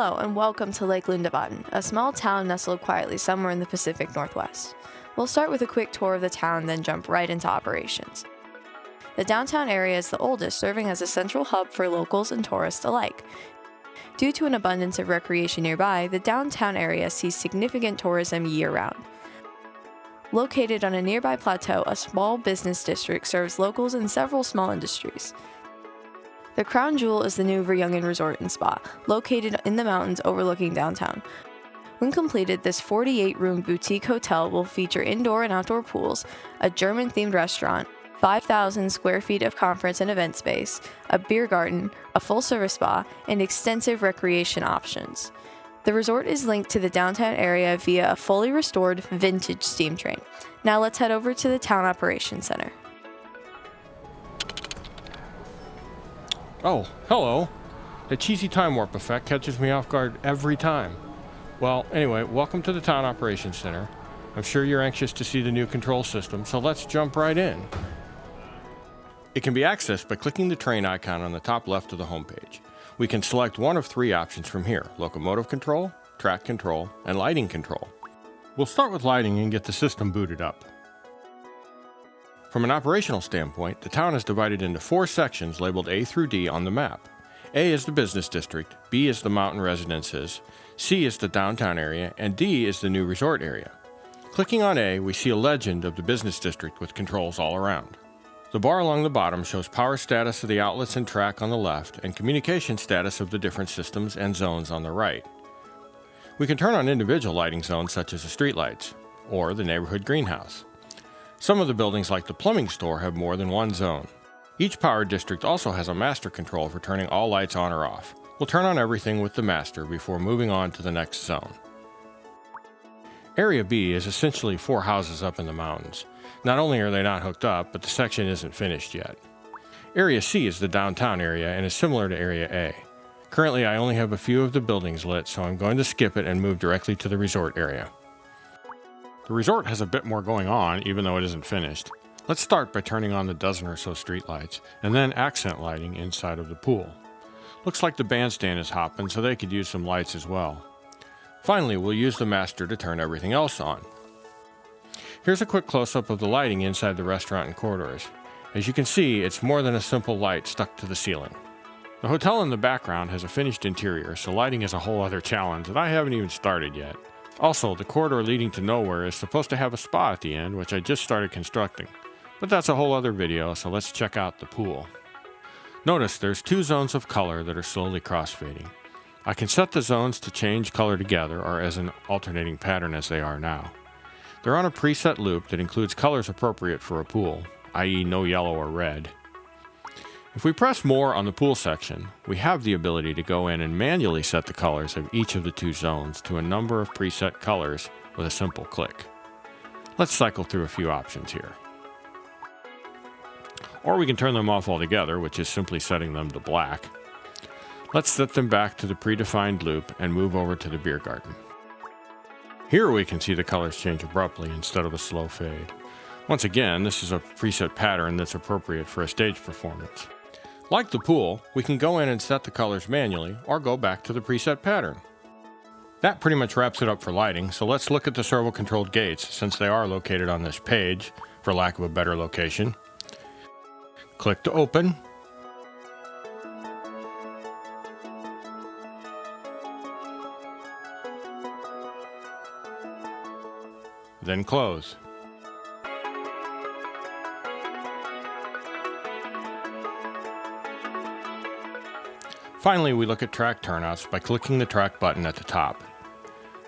Hello and welcome to Lake Lundebaden, a small town nestled quietly somewhere in the Pacific Northwest. We'll start with a quick tour of the town, then jump right into operations. The downtown area is the oldest, serving as a central hub for locals and tourists alike. Due to an abundance of recreation nearby, the downtown area sees significant tourism year-round. Located on a nearby plateau, a small business district serves locals and several small industries. The crown jewel is the new Verjungen Resort and Spa, located in the mountains overlooking downtown. When completed, this 48-room boutique hotel will feature indoor and outdoor pools, a German-themed restaurant, 5,000 square feet of conference and event space, a beer garden, a full-service spa, and extensive recreation options. The resort is linked to the downtown area via a fully restored, vintage steam train. Now let's head over to the Town Operations Center. Oh, hello. The cheesy time warp effect catches me off guard every time. Well, anyway, welcome to the Town Operations Center. I'm sure you're anxious to see the new control system, so let's jump right in. It can be accessed by clicking the train icon on the top left of the homepage. We can select one of three options from here: locomotive control, track control, and lighting control. We'll start with lighting and get the system booted up. From an operational standpoint, the town is divided into 4 sections labeled A through D on the map. A is the business district, B is the mountain residences, C is the downtown area, and D is the new resort area. Clicking on A, we see a legend of the business district with controls all around. The bar along the bottom shows power status of the outlets and track on the left, and communication status of the different systems and zones on the right. We can turn on individual lighting zones such as the streetlights, or the neighborhood greenhouse. Some of the buildings like the plumbing store have more than one zone. Each power district also has a master control for turning all lights on or off. We'll turn on everything with the master before moving on to the next zone. Area B is essentially 4 houses up in the mountains. Not only are they not hooked up, but the section isn't finished yet. Area C is the downtown area and is similar to Area A. Currently, I only have a few of the buildings lit, so I'm going to skip it and move directly to the resort area. The resort has a bit more going on, even though it isn't finished. Let's start by turning on the dozen or so streetlights, and then accent lighting inside of the pool. Looks like the bandstand is hopping, so they could use some lights as well. Finally, we'll use the master to turn everything else on. Here's a quick close-up of the lighting inside the restaurant and corridors. As you can see, it's more than a simple light stuck to the ceiling. The hotel in the background has a finished interior, so lighting is a whole other challenge that I haven't even started yet. Also, the corridor leading to nowhere is supposed to have a spa at the end, which I just started constructing. But that's a whole other video, so let's check out the pool. Notice there's 2 zones of color that are slowly crossfading. I can set the zones to change color together or as an alternating pattern as they are now. They're on a preset loop that includes colors appropriate for a pool, i.e. no yellow or red. If we press more on the pool section, we have the ability to go in and manually set the colors of each of the 2 zones to a number of preset colors with a simple click. Let's cycle through a few options here. Or we can turn them off altogether, which is simply setting them to black. Let's set them back to the predefined loop and move over to the beer garden. Here we can see the colors change abruptly instead of a slow fade. Once again, this is a preset pattern that's appropriate for a stage performance. Like the pool, we can go in and set the colors manually or go back to the preset pattern. That pretty much wraps it up for lighting, so let's look at the servo-controlled gates since they are located on this page, for lack of a better location. Click to open. Then close. Finally, we look at track turnouts by clicking the track button at the top.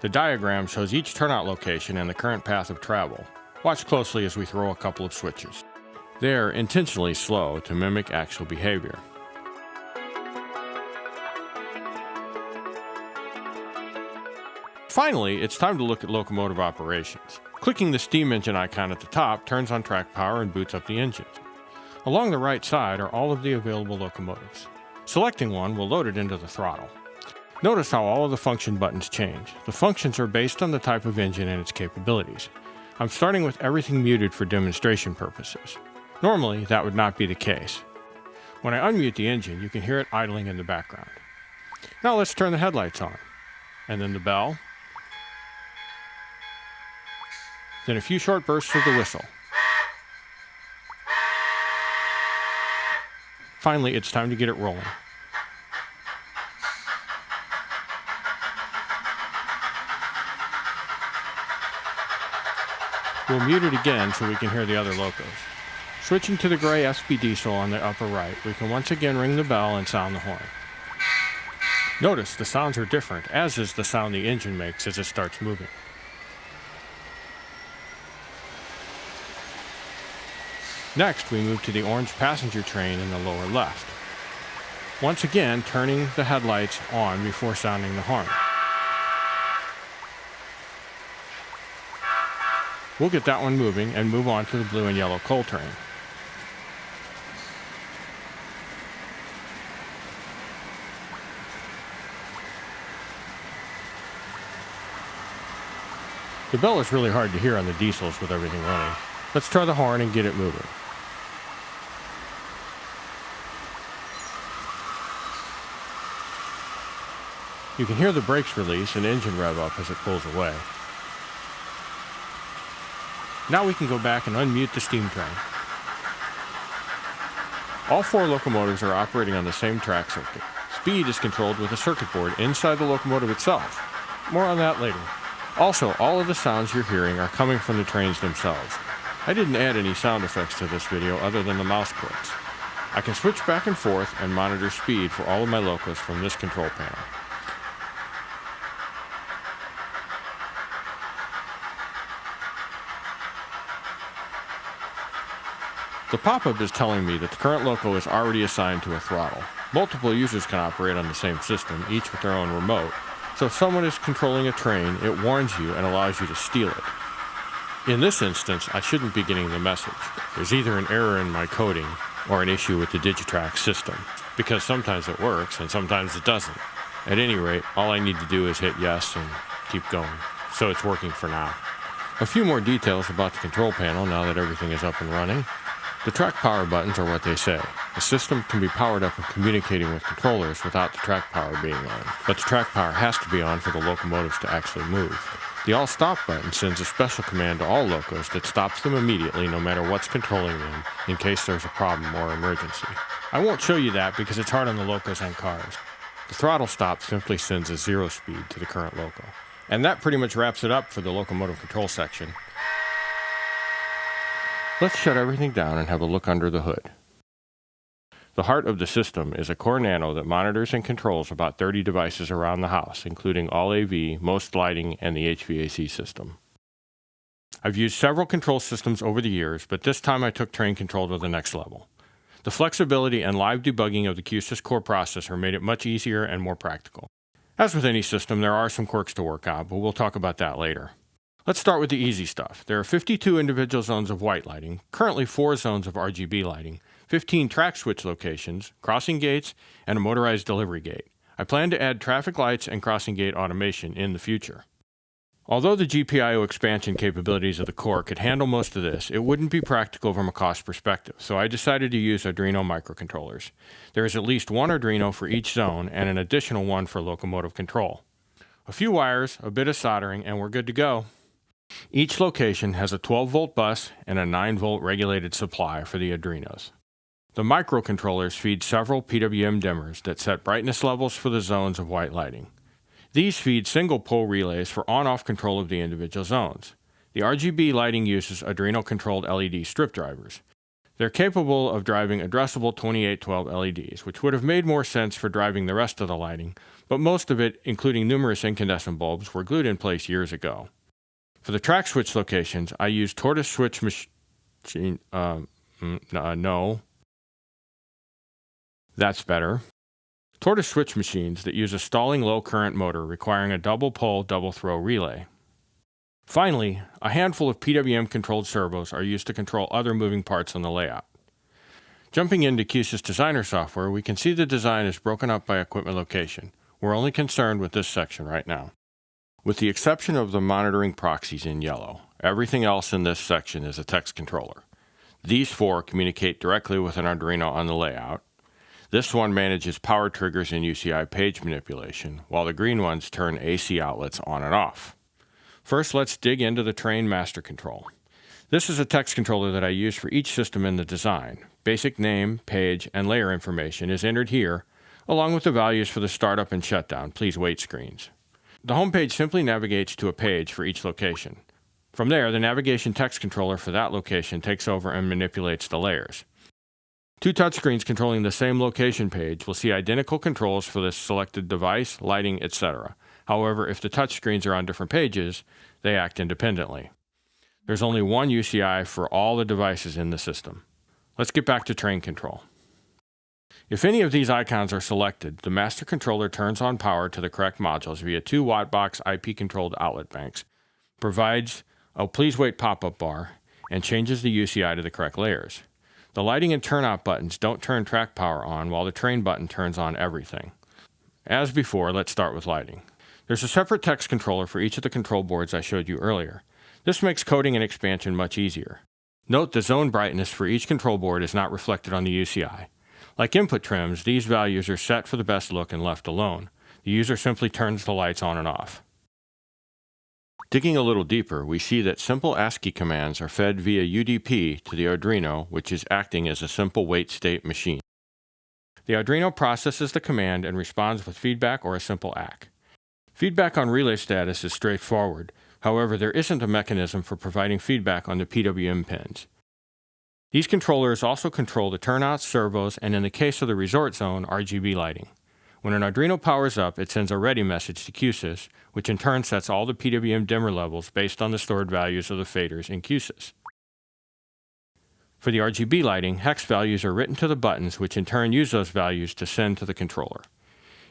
The diagram shows each turnout location and the current path of travel. Watch closely as we throw a couple of switches. They are intentionally slow to mimic actual behavior. Finally, it's time to look at locomotive operations. Clicking the steam engine icon at the top turns on track power and boots up the engine. Along the right side are all of the available locomotives. Selecting one will load it into the throttle. Notice how all of the function buttons change. The functions are based on the type of engine and its capabilities. I'm starting with everything muted for demonstration purposes. Normally, that would not be the case. When I unmute the engine, you can hear it idling in the background. Now let's turn the headlights on. and then the bell, then a few short bursts of the whistle. Finally, it's time to get it rolling. We'll mute it again so we can hear the other locos. Switching to the gray SP diesel on the upper right, we can once again ring the bell and sound the horn. Notice the sounds are different, as is the sound the engine makes as it starts moving. Next, we move to the orange passenger train in the lower left. Once again, turning the headlights on before sounding the horn. We'll get that one moving and move on to the blue and yellow coal train. The bell is really hard to hear on the diesels with everything running. Let's try the horn and get it moving. You can hear the brakes release and engine rev up as it pulls away. Now we can go back and unmute the steam train. All 4 locomotives are operating on the same track circuit. Speed is controlled with a circuit board inside the locomotive itself. More on that later. Also, all of the sounds you're hearing are coming from the trains themselves. I didn't add any sound effects to this video other than the mouse clicks. I can switch back and forth and monitor speed for all of my locos from this control panel. The pop-up is telling me that the current loco is already assigned to a throttle. Multiple users can operate on the same system, each with their own remote, so if someone is controlling a train, it warns you and allows you to steal it. In this instance, I shouldn't be getting the message. There's either an error in my coding or an issue with the Digitrax system, because sometimes it works and sometimes it doesn't. At any rate, all I need to do is hit yes and keep going, so it's working for now. A few more details about the control panel now that everything is up and running. The track power buttons are what they say. The system can be powered up and communicating with controllers without the track power being on, but the track power has to be on for the locomotives to actually move. The all stop button sends a special command to all locos that stops them immediately no matter what's controlling them in case there's a problem or emergency. I won't show you that because it's hard on the locos on cars. The throttle stop simply sends a 0 speed to the current loco. And that pretty much wraps it up for the locomotive control section. Let's shut everything down and have a look under the hood. The heart of the system is a Core Nano that monitors and controls about 30 devices around the house, including all AV, most lighting, and the HVAC system. I've used several control systems over the years, but this time I took train control to the next level. The flexibility and live debugging of the Q-Sys core processor made it much easier and more practical. As with any system, there are some quirks to work out, but we'll talk about that later. Let's start with the easy stuff. There are 52 individual zones of white lighting, currently 4 zones of RGB lighting, 15 track switch locations, crossing gates, and a motorized delivery gate. I plan to add traffic lights and crossing gate automation in the future. Although the GPIO expansion capabilities of the core could handle most of this, it wouldn't be practical from a cost perspective, so I decided to use Arduino microcontrollers. There is at least one Arduino for each zone and an additional one for locomotive control. A few wires, a bit of soldering, and we're good to go. Each location has a 12-volt bus and a 9-volt regulated supply for the Arduinos. The microcontrollers feed several PWM dimmers that set brightness levels for the zones of white lighting. These feed single-pole relays for on-off control of the individual zones. The RGB lighting uses Arduino-controlled LED strip drivers. They're capable of driving addressable 2812 LEDs, which would have made more sense for driving the rest of the lighting, but most of it, including numerous incandescent bulbs, were glued in place years ago. For the track switch locations, I used tortoise switch machine. No. That's better. Tortoise switch machines that use a stalling low current motor requiring a double pole, double throw relay. Finally, a handful of PWM controlled servos are used to control other moving parts on the layout. Jumping into Q-Sys Designer software, we can see the design is broken up by equipment location. We're only concerned with this section right now. With the exception of the monitoring proxies in yellow, everything else in this section is a text controller. These 4 communicate directly with an Arduino on the layout. This one manages power triggers and UCI page manipulation, while the green ones turn AC outlets on and off. First, let's dig into the train master control. This is a text controller that I use for each system in the design. Basic name, page, and layer information is entered here, along with the values for the startup and shutdown please wait screens. The home page simply navigates to a page for each location. From there, the navigation text controller for that location takes over and manipulates the layers. Two touchscreens controlling the same location page will see identical controls for the selected device, lighting, etc. However, if the touchscreens are on different pages, they act independently. There's only one UCI for all the devices in the system. Let's get back to train control. If any of these icons are selected, the master controller turns on power to the correct modules via two Wattbox IP-controlled outlet banks, provides a please wait pop-up bar, and changes the UCI to the correct layers. The lighting and turnout buttons don't turn track power on, while the train button turns on everything. As before, let's start with lighting. There's a separate text controller for each of the control boards I showed you earlier. This makes coding and expansion much easier. Note the zone brightness for each control board is not reflected on the UCI. Like input trims, these values are set for the best look and left alone. The user simply turns the lights on and off. Digging a little deeper, we see that simple ASCII commands are fed via UDP to the Arduino, which is acting as a simple wait state machine. The Arduino processes the command and responds with feedback or a simple ACK. Feedback on relay status is straightforward. However, there isn't a mechanism for providing feedback on the PWM pins. These controllers also control the turnouts, servos, and in the case of the resort zone, RGB lighting. When an Arduino powers up, it sends a ready message to Q-Sys, which in turn sets all the PWM dimmer levels based on the stored values of the faders in Q-Sys. For the RGB lighting, hex values are written to the buttons, which in turn use those values to send to the controller.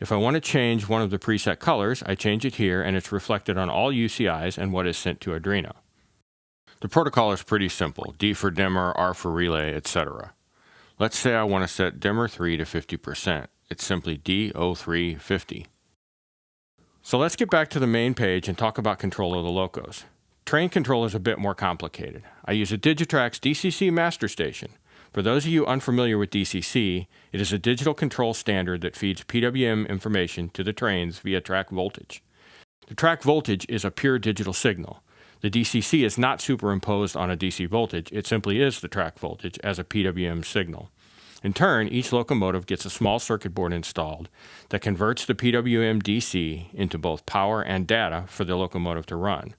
If I want to change one of the preset colors, I change it here and it's reflected on all UCIs and what is sent to Arduino. The protocol is pretty simple, D for dimmer, R for relay, etc. Let's say I want to set dimmer 3 to 50%. It's simply D0350. So let's get back to the main page and talk about control of the locos. Train control is a bit more complicated. I use a Digitrax DCC master station. For those of you unfamiliar with DCC, it is a digital control standard that feeds PWM information to the trains via track voltage. The track voltage is a pure digital signal. The DCC is not superimposed on a DC voltage, it simply is the track voltage as a PWM signal. In turn, each locomotive gets a small circuit board installed that converts the PWM DC into both power and data for the locomotive to run.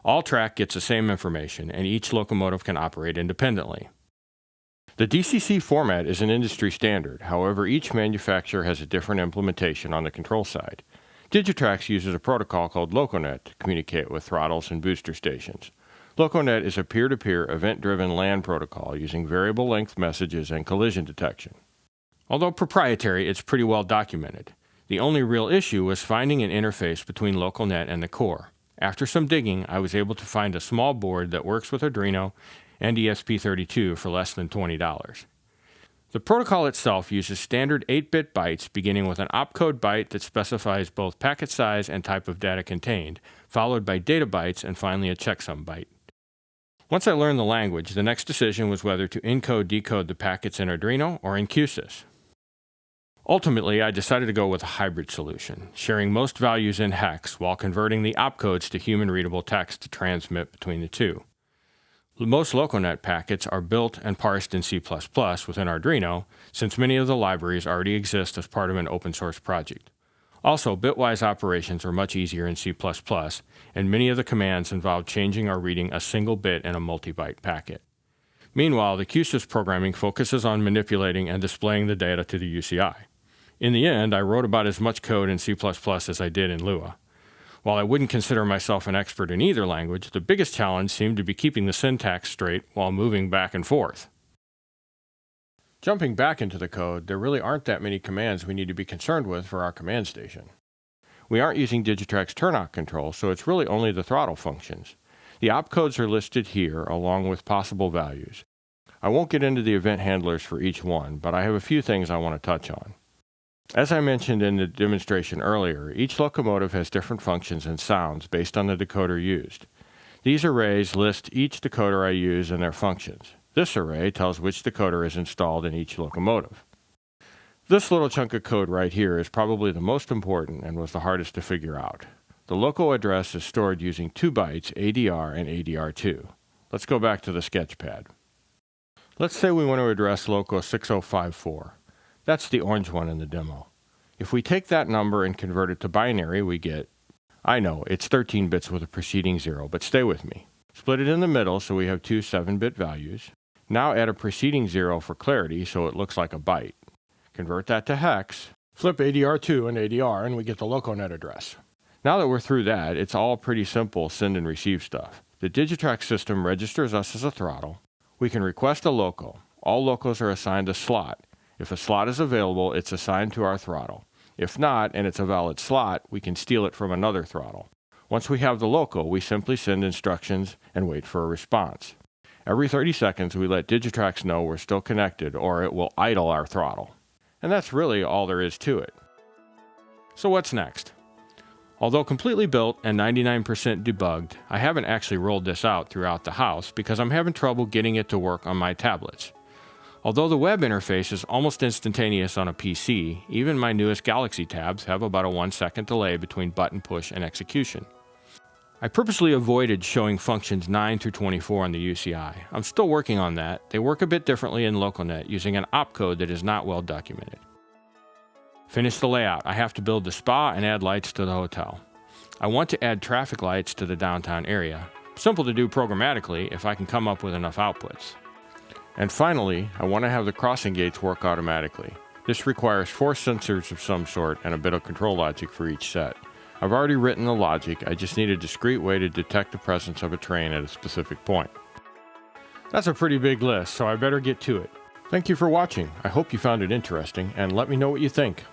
All track gets the same information, and each locomotive can operate independently. The DCC format is an industry standard, however each manufacturer has a different implementation on the control side. Digitrax uses a protocol called LocoNet to communicate with throttles and booster stations. LocoNet is a peer-to-peer event-driven LAN protocol using variable length messages and collision detection. Although proprietary, it's pretty well documented. The only real issue was finding an interface between LocoNet and the core. After some digging, I was able to find a small board that works with Arduino and ESP32 for less than $20. The protocol itself uses standard 8-bit bytes beginning with an opcode byte that specifies both packet size and type of data contained, followed by data bytes and finally a checksum byte. Once I learned the language, the next decision was whether to encode-decode the packets in Arduino or in Q-Sys. Ultimately, I decided to go with a hybrid solution, sharing most values in hex while converting the opcodes to human-readable text to transmit between the two. Most LocoNet packets are built and parsed in C++ within Arduino, since many of the libraries already exist as part of an open-source project. Also, bitwise operations are much easier in C++, and many of the commands involve changing or reading a single bit in a multi-byte packet. Meanwhile, the Q-Sys programming focuses on manipulating and displaying the data to the UCI. In the end, I wrote about as much code in C++ as I did in Lua. While I wouldn't consider myself an expert in either language, the biggest challenge seemed to be keeping the syntax straight while moving back and forth. Jumping back into the code, there really aren't that many commands we need to be concerned with for our command station. We aren't using Digitrax turnout control, so it's really only the throttle functions. The opcodes are listed here along with possible values. I won't get into the event handlers for each one, but I have a few things I want to touch on. As I mentioned in the demonstration earlier, each locomotive has different functions and sounds based on the decoder used. These arrays list each decoder I use and their functions. This array tells which decoder is installed in each locomotive. This little chunk of code right here is probably the most important and was the hardest to figure out. The local address is stored using 2 bytes ADR and ADR2. Let's go back to the sketchpad. Let's say we want to address loco 6054. That's the orange one in the demo. If we take that number and convert it to binary, we get, I know, it's 13 bits with a preceding 0, but stay with me. Split it in the middle so we have 2 7-bit values. Now add a preceding 0 for clarity so it looks like a byte. Convert that to hex, flip ADR2 and ADR, and we get the LocoNet address. Now that we're through that, it's all pretty simple send and receive stuff. The Digitrax system registers us as a throttle. We can request a loco. All locos are assigned a slot. If a slot is available, it's assigned to our throttle. If not, and it's a valid slot, we can steal it from another throttle. Once we have the loco, we simply send instructions and wait for a response. Every 30 seconds, we let Digitrax know we're still connected, or it will idle our throttle. And that's really all there is to it. So what's next? Although completely built and 99% debugged, I haven't actually rolled this out throughout the house because I'm having trouble getting it to work on my tablets. Although the web interface is almost instantaneous on a PC, even my newest Galaxy tabs have about a 1-second delay between button push and execution. I purposely avoided showing functions 9 through 24 on the UCI. I'm still working on that. They work a bit differently in LocoNet using an opcode that is not well documented. Finish the layout. I have to build the spa and add lights to the hotel. I want to add traffic lights to the downtown area. Simple to do programmatically if I can come up with enough outputs. And finally, I want to have the crossing gates work automatically. This requires 4 sensors of some sort and a bit of control logic for each set. I've already written the logic, I just need a discrete way to detect the presence of a train at a specific point. That's a pretty big list, so I better get to it. Thank you for watching. I hope you found it interesting, and let me know what you think.